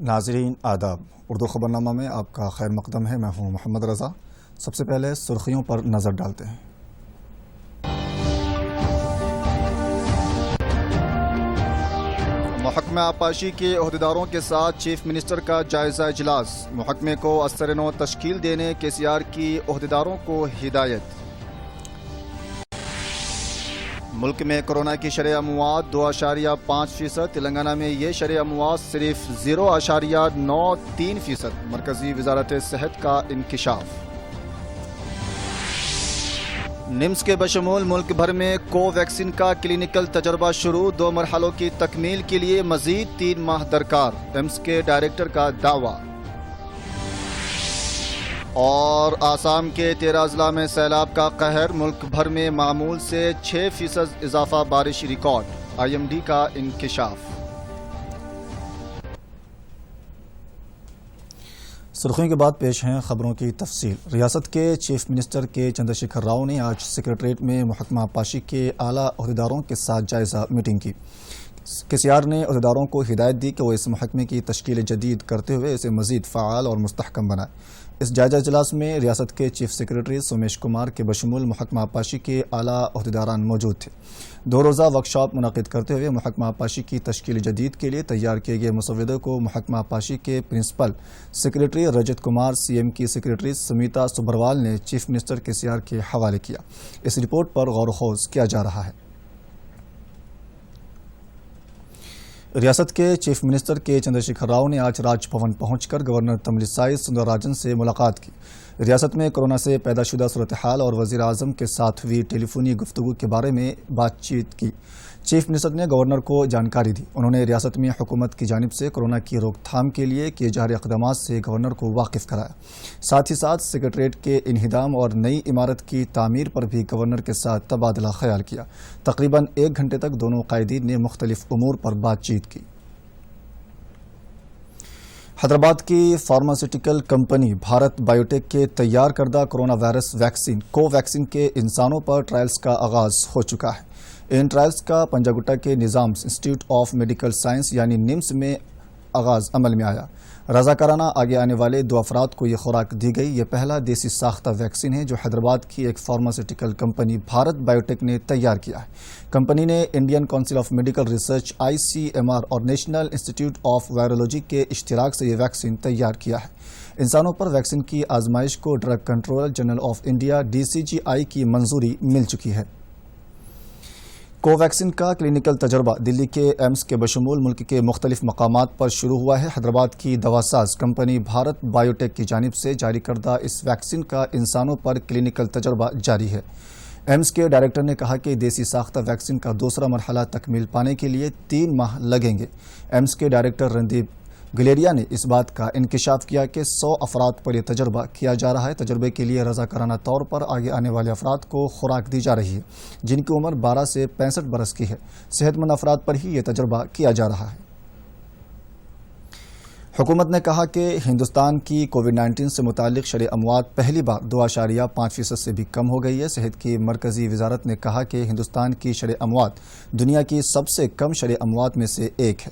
ناظرین آداب، اردو خبرنامہ میں آپ کا خیر مقدم ہے۔ میں ہوں محمد رضا۔ سب سے پہلے سرخیوں پر نظر ڈالتے ہیں۔ محکمہ آبپاشی کے عہدیداروں کے ساتھ چیف منسٹر کا جائزہ اجلاس۔ محکمے کو ازسر نو تشکیل دینے KCR کی عہدیداروں کو ہدایت۔ ملک میں کورونا کی شرح اموات 2.5%، تلنگانہ میں یہ شرح اموات صرف 0.93%، مرکزی وزارت صحت کا انکشاف۔ نمس کے بشمول ملک بھر میں کو ویکسین کا کلینکل تجربہ شروع، 2 مرحلوں کی تکمیل کے لیے مزید 3 ماہ درکار، ایمس کے ڈائریکٹر کا دعویٰ۔ اور آسام کے 13 اضلاع میں سیلاب کا قہر، ملک بھر میں معمول سے 6% اضافہ بارش ریکارڈ، IMD کا انکشاف۔ سرخیوں کے بعد پیش ہیں خبروں کی تفصیل۔ ریاست کے چیف منسٹر کے چندر شیکھر راؤ نے آج سکریٹریٹ میں محکمہ آبپاشی کے اعلیٰ عہدیداروں کے ساتھ جائزہ میٹنگ کی۔ KCR نے عہدیداروں کو ہدایت دی کہ وہ اس محکمے کی تشکیل جدید کرتے ہوئے اسے مزید فعال اور مستحکم بنائے۔ اس جائزہ اجلاس میں ریاست کے چیف سیکرٹری سومیش کمار کے بشمول محکمہ آبپاشی کے اعلیٰ عہدیداران موجود تھے۔ 2 روزہ ورکشاپ منعقد کرتے ہوئے محکمہ آبپاشی کی تشکیل جدید کے لیے تیار کیے گئے مسودے کو محکمہ آبپاشی کے principal secretary Rajat Kumar, CM کی سیکرٹری سمیتا سبھروال نے چیف منسٹر KCR کے حوالے کیا۔ اس رپورٹ پر غور و خوض کیا جا رہا ہے۔ ریاست کے چیف منسٹر کے چندر شیکھر راؤ نے آج راج بھون پہنچ کر گورنر تملسائی سوندرراجن سے ملاقات کی۔ ریاست میں کورونا سے پیدا شدہ صورتحال اور وزیر اعظم کے ساتھ ہوئی ٹیلی فونی گفتگو کے بارے میں بات چیت کی۔ چیف منسٹر نے گورنر کو جانکاری دی۔ انہوں نے ریاست میں حکومت کی جانب سے کورونا کی روک تھام کے لیے کیے جا رہے اقدامات سے گورنر کو واقف کرایا۔ ساتھ ہی ساتھ سکریٹریٹ کے انہدام اور نئی عمارت کی تعمیر پر بھی گورنر کے ساتھ تبادلہ خیال کیا۔ تقریباً 1 گھنٹے تک دونوں قائدین نے مختلف امور پر بات چیت کی۔ حیدرآباد کی فارماسیوٹیکل کمپنی بھارت بائیو ٹیک کے تیار کردہ کورونا وائرس ویکسین کو ویکسین کے انسانوں پر ٹرائلز کا آغاز ہو چکا ہے۔ ان ٹرائلز کا پنجاگٹا کے نظام انسٹیٹیوٹ آف میڈیکل سائنس یعنی نمس میں آغاز عمل میں آیا۔ رضاکارانہ آگے آنے والے 2 افراد کو یہ خوراک دی گئی۔ یہ پہلا دیسی ساختہ ویکسین ہے جو حیدرآباد کی ایک فارماسیوٹیکل کمپنی بھارت بائیو ٹیک نے تیار کیا ہے۔ کمپنی نے Indian council of medical research ICMR اور نیشنل انسٹیٹیوٹ آف وائرولوجی کے اشتراک سے یہ ویکسین تیار کیا ہے۔ انسانوں پر ویکسین کی آزمائش کو drug controller general of India DCGI کی منظوری مل چکی ہے۔ کو ویکسین کا کلینکل تجربہ دلی کے ایمس کے بشمول ملک کے مختلف مقامات پر شروع ہوا ہے۔ حیدرآباد کی دواساز کمپنی بھارت بائیو ٹیک کی جانب سے جاری کردہ اس ویکسین کا انسانوں پر کلینکل تجربہ جاری ہے۔ ایمس کے ڈائریکٹر نے کہا کہ دیسی ساختہ ویکسین کا دوسرا مرحلہ تکمیل پانے کے لیے 3 ماہ لگیں گے۔ ایمس کے ڈائریکٹر رندیپ گلیریا نے اس بات کا انکشاف کیا کہ 100 افراد پر یہ تجربہ کیا جا رہا ہے۔ تجربے کے لیے رضاکارانہ طور پر آگے آنے والے افراد کو خوراک دی جا رہی ہے جن کی عمر 12 سے 65 برس کی ہے۔ صحت مند افراد پر ہی یہ تجربہ کیا جا رہا ہے۔ حکومت نے کہا کہ ہندوستان کی کووڈ-19 سے متعلق شرح اموات پہلی بار 2.5% سے بھی کم ہو گئی ہے۔ صحت کی مرکزی وزارت نے کہا کہ ہندوستان کی شرح اموات دنیا کی سب سے کم شرح اموات میں سے ایک ہے۔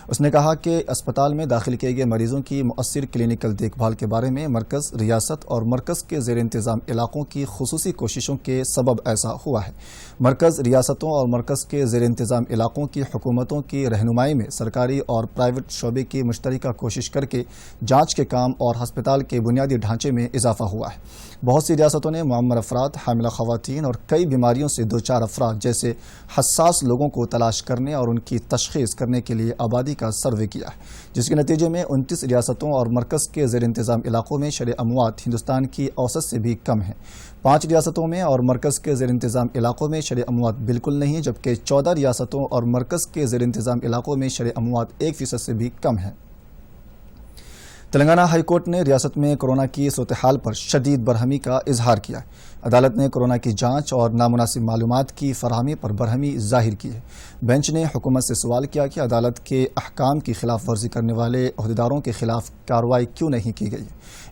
اس نے کہا کہ اسپتال میں داخل کیے گئے مریضوں کی مؤثر کلینکل دیکھ بھال کے بارے میں مرکز، ریاست اور مرکز کے زیر انتظام علاقوں کی خصوصی کوششوں کے سبب ایسا ہوا ہے۔ مرکز، ریاستوں اور مرکز کے زیر انتظام علاقوں کی حکومتوں کی رہنمائی میں سرکاری اور پرائیویٹ شعبے کی مشترکہ کوشش کر کے جانچ کے کام اور ہسپتال کے بنیادی ڈھانچے میں اضافہ ہوا ہے۔ بہت سی ریاستوں نے معمر افراد، حاملہ خواتین اور کئی بیماریوں سے دوچار افراد جیسے حساس لوگوں کو تلاش کرنے اور ان کی تشخیص کرنے کے لیے آبادی کا سروے کیا ہے، جس کے نتیجے میں 29 ریاستوں اور مرکز کے زیر انتظام علاقوں میں شرح اموات ہندوستان کی اوسط سے بھی کم ہے۔ 5 ریاستوں میں اور مرکز کے زیر انتظام علاقوں میں شرح اموات بالکل نہیں، جبکہ 14 ریاستوں اور مرکز کے زیر انتظام علاقوں میں شرح اموات 1% سے بھی کم ہے۔ تلنگانہ ہائی کورٹ نے ریاست میں کورونا کی صورتحال پر شدید برہمی کا اظہار کیا ہے۔ عدالت نے کورونا کی جانچ اور نامناسب معلومات کی فراہمی پر برہمی ظاہر کی ہے۔ بینچ نے حکومت سے سوال کیا کہ عدالت کے احکام کی خلاف ورزی کرنے والے عہدیداروں کے خلاف کارروائی کیوں نہیں کی گئی،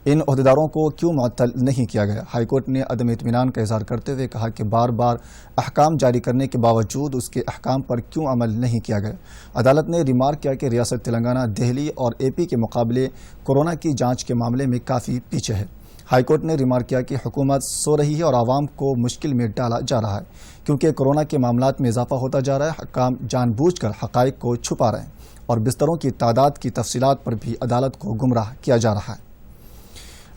ان عہدیداروں کو کیوں معطل نہیں کیا گیا۔ ہائی کورٹ نے عدم اطمینان کا اظہار کرتے ہوئے کہا کہ بار بار احکام جاری کرنے کے باوجود اس کے احکام پر کیوں عمل نہیں کیا گیا۔ عدالت نے ریمارک کیا کہ ریاست تلنگانہ دہلی اور اے پی کے مقابلے کورونا کی جانچ کے معاملے میں کافی پیچھے ہے۔ ہائی کورٹ نے ریمارک کیا کہ حکومت سو رہی ہے اور عوام کو مشکل میں ڈالا جا رہا ہے، کیونکہ کورونا کے معاملات میں اضافہ ہوتا جا رہا ہے۔ حکام جان بوجھ کر حقائق کو چھپا رہے ہیں اور بستروں کی تعداد کی تفصیلات پر بھی عدالت کو گمراہ کیا جا رہا ہے۔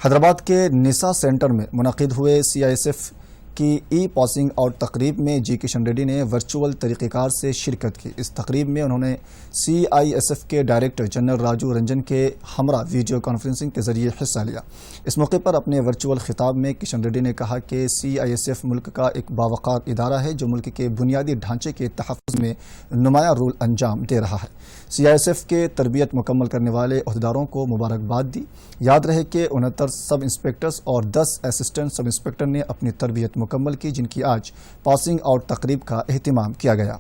حیدرآباد کے نسا سینٹر میں منعقد ہوئے CISF کی ای پاسنگ آؤٹ تقریب میں جی کشن ریڈی نے ورچوئل طریقہ کار سے شرکت کی۔ اس تقریب میں انہوں نے CISF کے ڈائریکٹر جنرل راجو رنجن کے ہمراہ ویڈیو کانفرنسنگ کے ذریعے حصہ لیا۔ اس موقع پر اپنے ورچوئل خطاب میں کشن ریڈی نے کہا کہ CISF ملک کا ایک باوقار ادارہ ہے جو ملک کے بنیادی ڈھانچے کے تحفظ میں نمایاں رول انجام دے رہا ہے۔ CISF کے تربیت مکمل کرنے والے عہدیداروں کو مبارکباد دی۔ یاد رہے کہ 69 سب انسپکٹرز اور 10 اسسٹنٹ سب انسپکٹر نے اپنی تربیت مکمل کی، جن کی آج پاسنگ آؤٹ تقریب کا اہتمام کیا گیا۔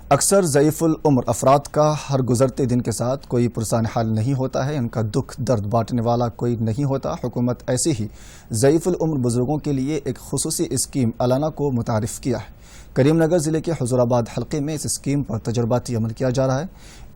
اکثر ضعیف العمر افراد کا ہر گزرتے دن کے ساتھ کوئی پرسان حال نہیں ہوتا ہے، ان کا دکھ درد بانٹنے والا کوئی نہیں ہوتا۔ حکومت ایسے ہی ضعیف العمر بزرگوں کے لیے ایک خصوصی اسکیم الانہ کو متعارف کیا ہے۔ کریم نگر ضلع کے حضور آباد حلقے میں اس اسکیم پر تجرباتی عمل کیا جا رہا ہے۔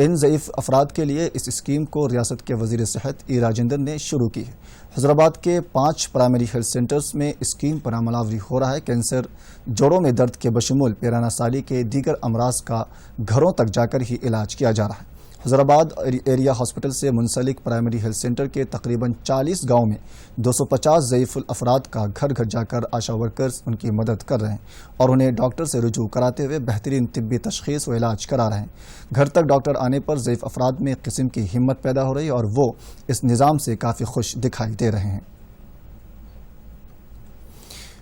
ان ضعیف افراد کے لیے اس اسکیم کو ریاست کے وزیر صحت ای راجندر نے شروع کی ہے۔ حضور آباد کے 5 پرائمری ہیلتھ سینٹرز میں اسکیم پر عمل آوری ہو رہا ہے۔ کینسر، جوڑوں میں درد کے بشمول پیرانہ سالی کے دیگر امراض کا گھروں تک جا کر ہی علاج کیا جا رہا ہے۔ حضور آباد ایریا ہاسپٹل سے منسلک پرائمری ہیلتھ سینٹر کے تقریباً 40 گاؤں میں 250 ضعیف الافراد کا گھر گھر جا کر آشا ورکرز ان کی مدد کر رہے ہیں اور انہیں ڈاکٹر سے رجوع کراتے ہوئے بہترین طبی تشخیص و علاج کرا رہے ہیں۔ گھر تک ڈاکٹر آنے پر ضعیف افراد میں ایک قسم کی ہمت پیدا ہو رہی ہے اور وہ اس نظام سے کافی خوش دکھائی دے رہے ہیں۔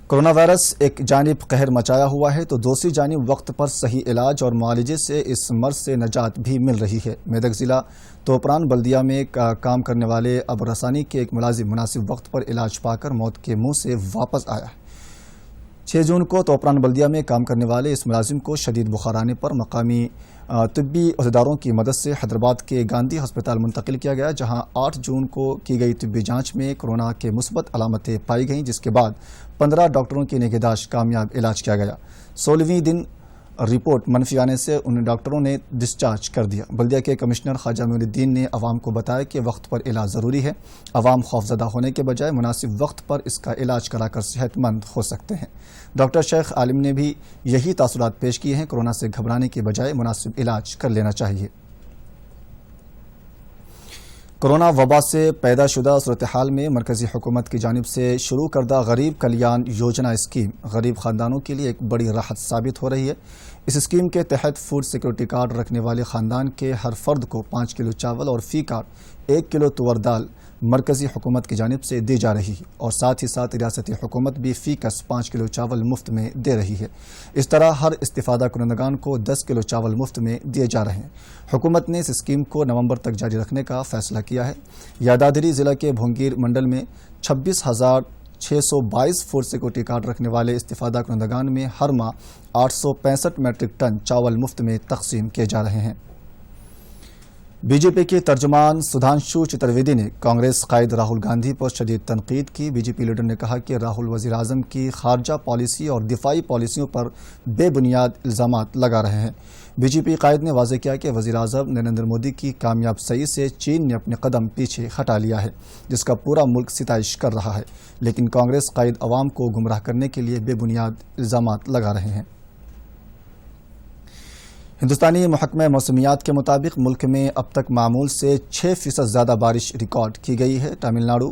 کورونا وائرس ایک جانب قہر مچایا ہوا ہے تو دوسری جانب وقت پر صحیح علاج اور معالجے سے اس مرض سے نجات بھی مل رہی ہے۔ میدک ضلع توپران بلدیہ میں کام کرنے والے ابر رسانی کے ایک ملازم مناسب وقت پر علاج پا کر موت کے منہ سے واپس آیا ہے۔ 6 جون کو توپران بلدیہ میں کام کرنے والے اس ملازم کو شدید بخار آنے پر مقامی طبی عہدیداروں کی مدد سے حیدرآباد کے گاندھی ہسپتال منتقل کیا گیا، جہاں 8 جون کو کی گئی طبی جانچ میں کورونا کے مثبت علامتیں پائی گئیں، جس کے بعد 15 ڈاکٹروں کی نگہداشت کامیاب علاج کیا گیا۔ 16ویں دن رپورٹ منفی آنے سے ان ڈاکٹروں نے ڈسچارج کر دیا۔ بلدیہ کے کمشنر خواجہ معین الدین نے عوام کو بتایا کہ وقت پر علاج ضروری ہے، عوام خوفزدہ ہونے کے بجائے مناسب وقت پر اس کا علاج کرا کر صحت مند ہو سکتے ہیں۔ ڈاکٹر شیخ عالم نے بھی یہی تاثرات پیش کیے ہیں۔ کورونا سے گھبرانے کے بجائے مناسب علاج کر لینا چاہیے۔ کورونا وبا سے پیدا شدہ صورتحال میں مرکزی حکومت کی جانب سے شروع کردہ غریب کلیان یوجنا اسکیم غریب خاندانوں کے لیے ایک بڑی راحت ثابت ہو رہی ہے۔ اس اسکیم کے تحت فوڈ سیکورٹی کارڈ رکھنے والے خاندان کے ہر فرد کو 5 کلو چاول اور فی کارڈ 1 کلو تور دال مرکزی حکومت کی جانب سے دی جا رہی ہے اور ساتھ ہی ساتھ ریاستی حکومت بھی فی کس 5 کلو چاول مفت میں دے رہی ہے۔ اس طرح ہر استفادہ کنندگان کو 10 کلو چاول مفت میں دیے جا رہے ہیں۔ حکومت نے اس اسکیم کو نومبر تک جاری رکھنے کا فیصلہ کیا ہے۔ یادادری ضلع کے بھونگیر منڈل میں 26,622 فوڈ سیکورٹی کارڈ رکھنے والے استفادہ کنندگان میں ہر ماہ 865 میٹرک ٹن چاول مفت میں تقسیم کیے جا رہے ہیں۔ بی جے پی کے ترجمان سدھانشو چترویدی نے کانگریس قائد راہل گاندھی پر شدید تنقید کی۔ بی جے پی لیڈر نے کہا کہ راہل وزیر اعظم کی خارجہ پالیسی اور دفاعی پالیسیوں پر بے بنیاد الزامات لگا رہے ہیں۔ بی جے پی قائد نے واضح کیا کہ وزیر اعظم نریندر مودی کی کامیاب سعی سے چین نے اپنے قدم پیچھے ہٹا لیا ہے، جس کا پورا ملک ستائش کر رہا ہے، لیکن کانگریس قائد عوام کو گمراہ کرنے کے لیے بے بنیاد الزامات لگا رہے ہیں۔ ہندوستانی محکمہ موسمیات کے مطابق ملک میں اب تک معمول سے 6% زیادہ بارش ریکارڈ کی گئی ہے۔ تمل ناڈو،